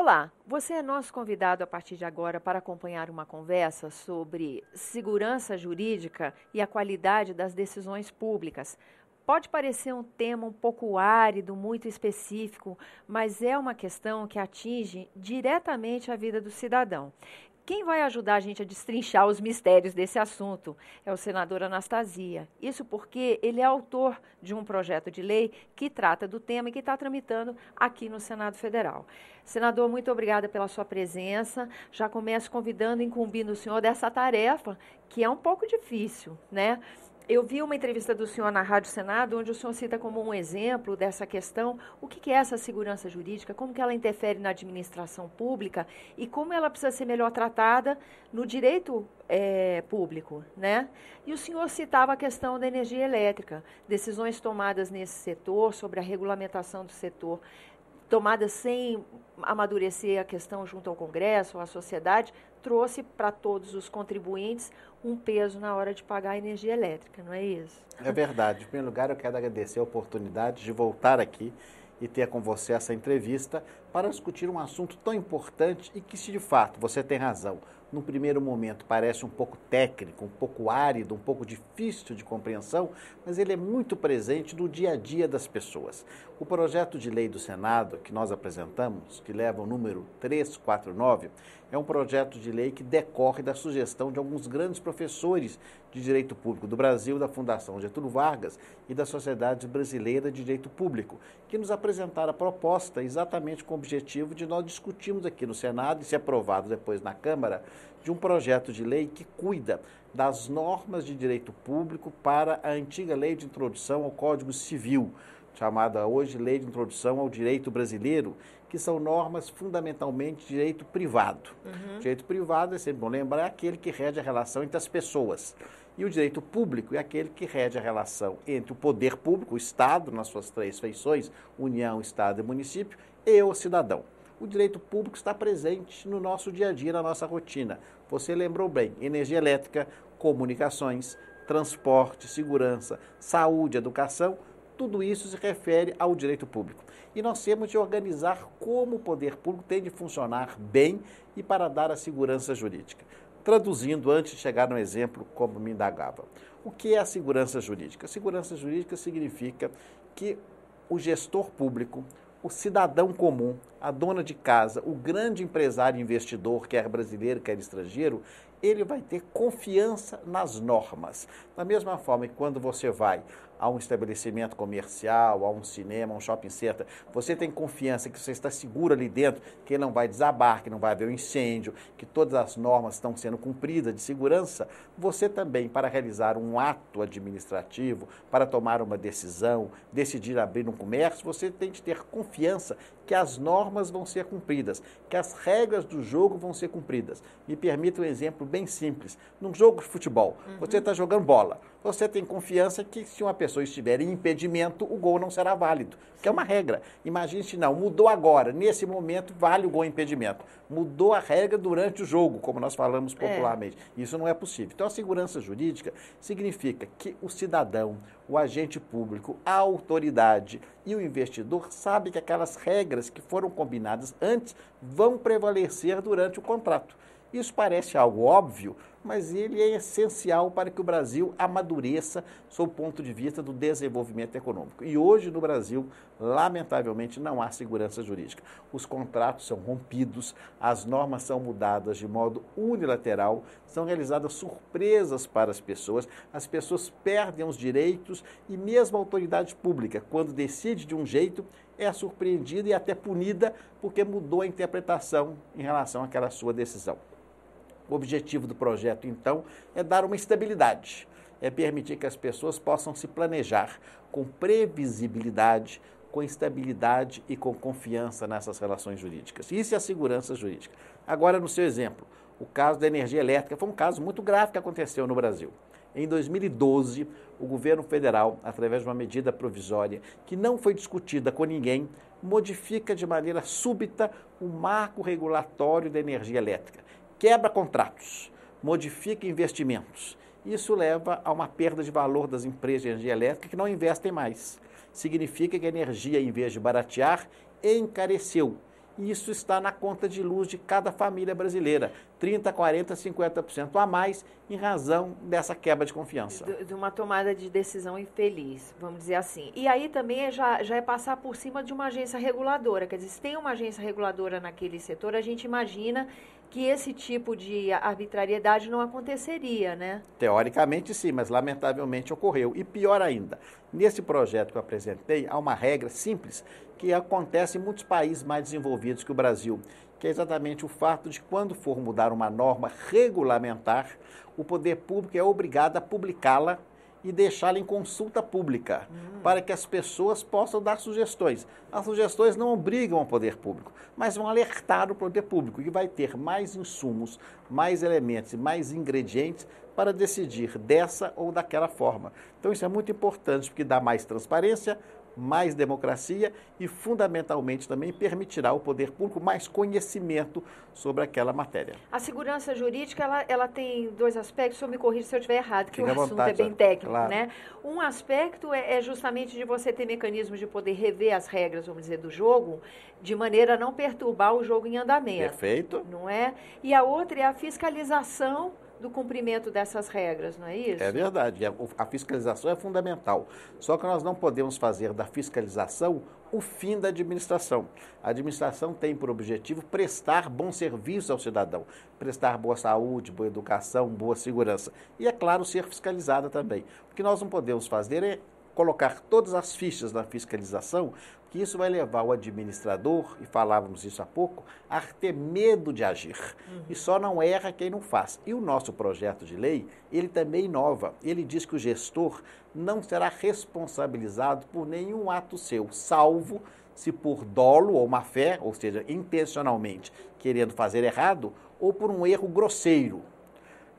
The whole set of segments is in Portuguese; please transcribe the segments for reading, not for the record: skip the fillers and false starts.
Olá, você é nosso convidado a partir de agora para acompanhar uma conversa sobre segurança jurídica e a qualidade das decisões públicas. Pode parecer um tema um pouco árido, muito específico, mas é uma questão que atinge diretamente a vida do cidadão. Quem vai ajudar a gente a destrinchar os mistérios desse assunto é o senador Anastasia. Isso porque ele é autor de um projeto de lei que trata do tema e que está tramitando aqui no Senado Federal. Senador, muito obrigada pela sua presença. Já começo convidando e incumbindo o senhor dessa tarefa, que é um pouco difícil, né? Eu vi uma entrevista do senhor na Rádio Senado, onde o senhor cita como um exemplo dessa questão o que é essa segurança jurídica, como que ela interfere na administração pública e como ela precisa ser melhor tratada no direito público, né? E o senhor citava a questão da energia elétrica, decisões tomadas nesse setor, sobre a regulamentação do setor, tomadas sem amadurecer a questão junto ao Congresso, à sociedade, trouxe para todos os contribuintes um peso na hora de pagar a energia elétrica, não é isso? É verdade. Em primeiro lugar, eu quero agradecer a oportunidade de voltar aqui e ter com você essa entrevista para discutir um assunto tão importante e que, se de fato você tem razão, num primeiro momento parece um pouco técnico, um pouco árido, um pouco difícil de compreensão, mas ele é muito presente no dia a dia das pessoas. O projeto de lei do Senado que nós apresentamos, que leva o número 349, é um projeto de lei que decorre da sugestão de alguns grandes professores de Direito Público do Brasil, da Fundação Getúlio Vargas e da Sociedade Brasileira de Direito Público, que nos apresentaram a proposta exatamente com o objetivo de nós discutirmos aqui no Senado e ser aprovado depois na Câmara, de um projeto de lei que cuida das normas de direito público para a antiga lei de introdução ao Código Civil, chamada hoje Lei de Introdução ao Direito Brasileiro, que são normas fundamentalmente de direito privado. Direito privado, é sempre bom lembrar, é aquele que rege a relação entre as pessoas. E o direito público é aquele que rege a relação entre o poder público, o Estado, nas suas três feições, União, Estado e município, e o cidadão. O direito público está presente no nosso dia a dia, na nossa rotina. Você lembrou bem, energia elétrica, comunicações, transporte, segurança, saúde, educação, tudo isso se refere ao direito público. E nós temos de organizar como o poder público tem de funcionar bem e para dar a segurança jurídica. Traduzindo, antes de chegar no exemplo, como me indagava, o que é a segurança jurídica? A segurança jurídica significa que o gestor público, o cidadão comum, a dona de casa, o grande empresário investidor, quer brasileiro, quer estrangeiro, ele vai ter confiança nas normas. Da mesma forma que quando você vai a um estabelecimento comercial, a um cinema, a um shopping center, você tem confiança que você está seguro ali dentro, que ele não vai desabar, que não vai haver um incêndio, que todas as normas estão sendo cumpridas de segurança, você também, para realizar um ato administrativo, para tomar uma decisão, decidir abrir um comércio, você tem de ter confiança que as normas vão ser cumpridas, que as regras do jogo vão ser cumpridas. Me permita um exemplo bem simples. Num jogo de futebol, você está jogando bola. Você tem confiança que se uma pessoa estiver em impedimento, o gol não será válido, que é uma regra. Imagine se não, mudou agora, nesse momento vale o gol impedimento. Mudou a regra durante o jogo, como nós falamos popularmente. Isso não é possível. Então a segurança jurídica significa que o cidadão, o agente público, a autoridade e o investidor sabem que aquelas regras que foram combinadas antes vão prevalecer durante o contrato. Isso parece algo óbvio, mas ele é essencial para que o Brasil amadureça sob o ponto de vista do desenvolvimento econômico. E hoje no Brasil, lamentavelmente, não há segurança jurídica. Os contratos são rompidos, as normas são mudadas de modo unilateral, são realizadas surpresas para as pessoas perdem os direitos e mesmo a autoridade pública, quando decide de um jeito, é surpreendida e até punida porque mudou a interpretação em relação àquela sua decisão. O objetivo do projeto, então, é dar uma estabilidade, é permitir que as pessoas possam se planejar com previsibilidade, com estabilidade e com confiança nessas relações jurídicas. Isso é a segurança jurídica. Agora, no seu exemplo, o caso da energia elétrica foi um caso muito grave que aconteceu no Brasil. Em 2012, o governo federal, através de uma medida provisória que não foi discutida com ninguém, modifica de maneira súbita o marco regulatório da energia elétrica. Quebra contratos, modifica investimentos. Isso leva a uma perda de valor das empresas de energia elétrica que não investem mais. Significa que a energia, em vez de baratear, encareceu. e isso está na conta de luz de cada família brasileira, 30%, 40%, 50% a mais, em razão dessa quebra de confiança. De uma tomada de decisão infeliz, vamos dizer assim. E aí também já é passar por cima de uma agência reguladora, quer dizer, se tem uma agência reguladora naquele setor, a gente imagina que esse tipo de arbitrariedade não aconteceria, né? Teoricamente sim, mas lamentavelmente ocorreu. E pior ainda, nesse projeto que eu apresentei, há uma regra simples que acontece em muitos países mais desenvolvidos que o Brasil, que é exatamente o fato de quando for mudar uma norma regulamentar, o poder público é obrigado a publicá-la e deixá-la em consulta pública, para que as pessoas possam dar sugestões. As sugestões não obrigam ao poder público, mas vão alertar o poder público, que vai ter mais insumos, mais elementos e mais ingredientes para decidir dessa ou daquela forma. Então isso é muito importante, porque dá mais transparência, mais democracia e, fundamentalmente, também permitirá ao poder público mais conhecimento sobre aquela matéria. A segurança jurídica, ela tem dois aspectos, o senhor me corrija se eu estiver errado, que o assunto vontade, é bem técnico, claro. né? Um aspecto é justamente de você ter mecanismos de poder rever as regras, vamos dizer, do jogo, de maneira a não perturbar o jogo em andamento. Perfeito. Não é? E a outra é a fiscalização do cumprimento dessas regras, não é isso? É verdade, a fiscalização é fundamental. Só que nós não podemos fazer da fiscalização o fim da administração. A administração tem por objetivo prestar bom serviço ao cidadão, prestar boa saúde, boa educação, boa segurança. E, é claro, ser fiscalizada também. O que nós não podemos fazer é colocar todas as fichas na fiscalização, que isso vai levar o administrador, e falávamos isso há pouco, a ter medo de agir. E só não erra quem não faz. E o nosso projeto de lei, ele também inova. Ele diz que o gestor não será responsabilizado por nenhum ato seu, salvo se por dolo ou má fé, ou seja, intencionalmente querendo fazer errado, ou por um erro grosseiro.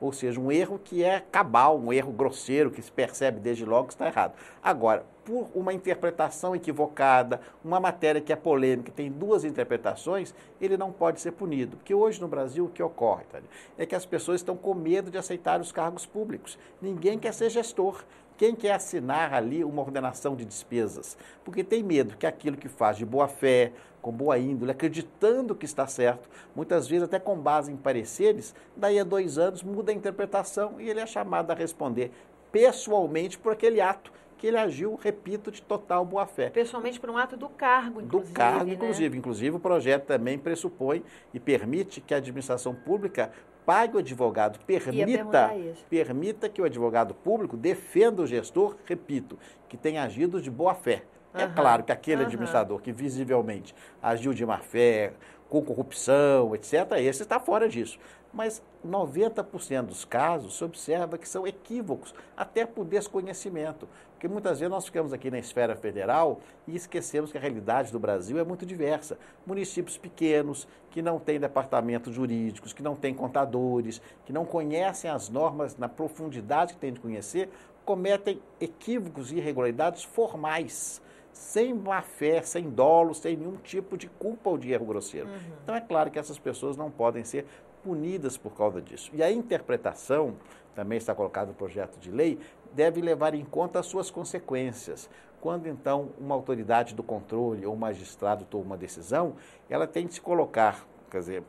Ou seja, um erro que é cabal, um erro grosseiro, que se percebe desde logo que está errado. Agora, por uma interpretação equivocada, uma matéria que é polêmica, tem duas interpretações, ele não pode ser punido. Porque hoje no Brasil o que ocorre, tá, é que as pessoas estão com medo de aceitar os cargos públicos. Ninguém quer ser gestor. Quem quer assinar ali uma ordenação de despesas? Porque tem medo que aquilo que faz de boa fé, com boa índole, acreditando que está certo, muitas vezes até com base em pareceres, daí a 2 anos muda a interpretação e ele é chamado a responder pessoalmente por aquele ato que ele agiu, repito, de total boa fé. Pessoalmente por um ato do cargo, inclusive. Do cargo, né? inclusive. Inclusive o projeto também pressupõe e permite que a administração pública pague o advogado, permita que o advogado público defenda o gestor, repito, que tenha agido de boa fé. É claro que aquele administrador que visivelmente agiu de má fé, com corrupção, etc., esse está fora disso. Mas 90% dos casos se observa que são equívocos, até por desconhecimento. Porque muitas vezes nós ficamos aqui na esfera federal e esquecemos que a realidade do Brasil é muito diversa. Municípios pequenos, que não têm departamentos jurídicos, que não têm contadores, que não conhecem as normas na profundidade que têm de conhecer, cometem equívocos e irregularidades formais, sem má fé, sem dolo, sem nenhum tipo de culpa ou de erro grosseiro. Então é claro que essas pessoas não podem ser punidas por causa disso. E a interpretação, também está colocada no projeto de lei, deve levar em conta as suas consequências. Quando, então, uma autoridade do controle ou um magistrado toma uma decisão, ela tem de se colocar, quer dizer,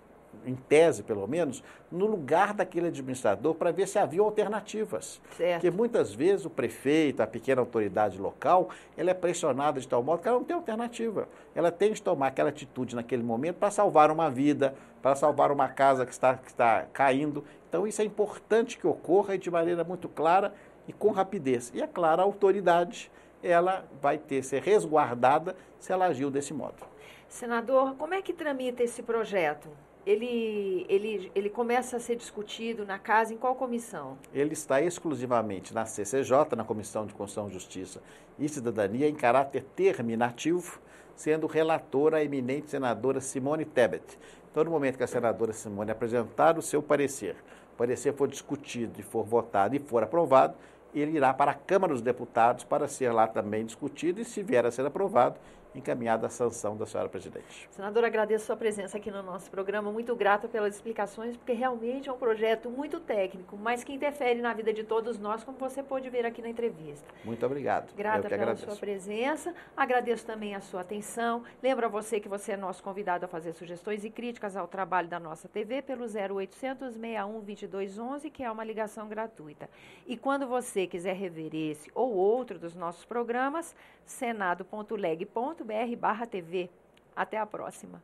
em tese, pelo menos, no lugar daquele administrador para ver se havia alternativas. Certo. Porque muitas vezes o prefeito, a pequena autoridade local, ela é pressionada de tal modo que ela não tem alternativa. Ela tem de tomar aquela atitude naquele momento para salvar uma vida, para salvar uma casa que está caindo. Então isso é importante que ocorra de maneira muito clara e com rapidez. E é claro, a autoridade, ela vai ser resguardada se ela agiu desse modo. Senador, como é que tramita esse projeto? Ele começa a ser discutido na casa em qual comissão? Ele está exclusivamente na CCJ, na Comissão de Constituição, Justiça e Cidadania, em caráter terminativo, sendo relatora a eminente senadora Simone Tebet. Então, no momento que a senadora Simone apresentar o seu parecer, o parecer for discutido e for votado e for aprovado, ele irá para a Câmara dos Deputados para ser lá também discutido e, se vier a ser aprovado, encaminhada a sanção da senhora presidente. Senador, agradeço a sua presença aqui no nosso programa, muito grata pelas explicações, porque realmente é um projeto muito técnico, mas que interfere na vida de todos nós, como você pôde ver aqui na entrevista. Muito obrigado. Grata pela sua presença, agradeço também a sua atenção. Lembro a você que você é nosso convidado a fazer sugestões e críticas ao trabalho da nossa TV pelo 0800 61 2211, que é uma ligação gratuita. E quando você quiser rever esse ou outro dos nossos programas, senado.leg.br/TV. Até a próxima.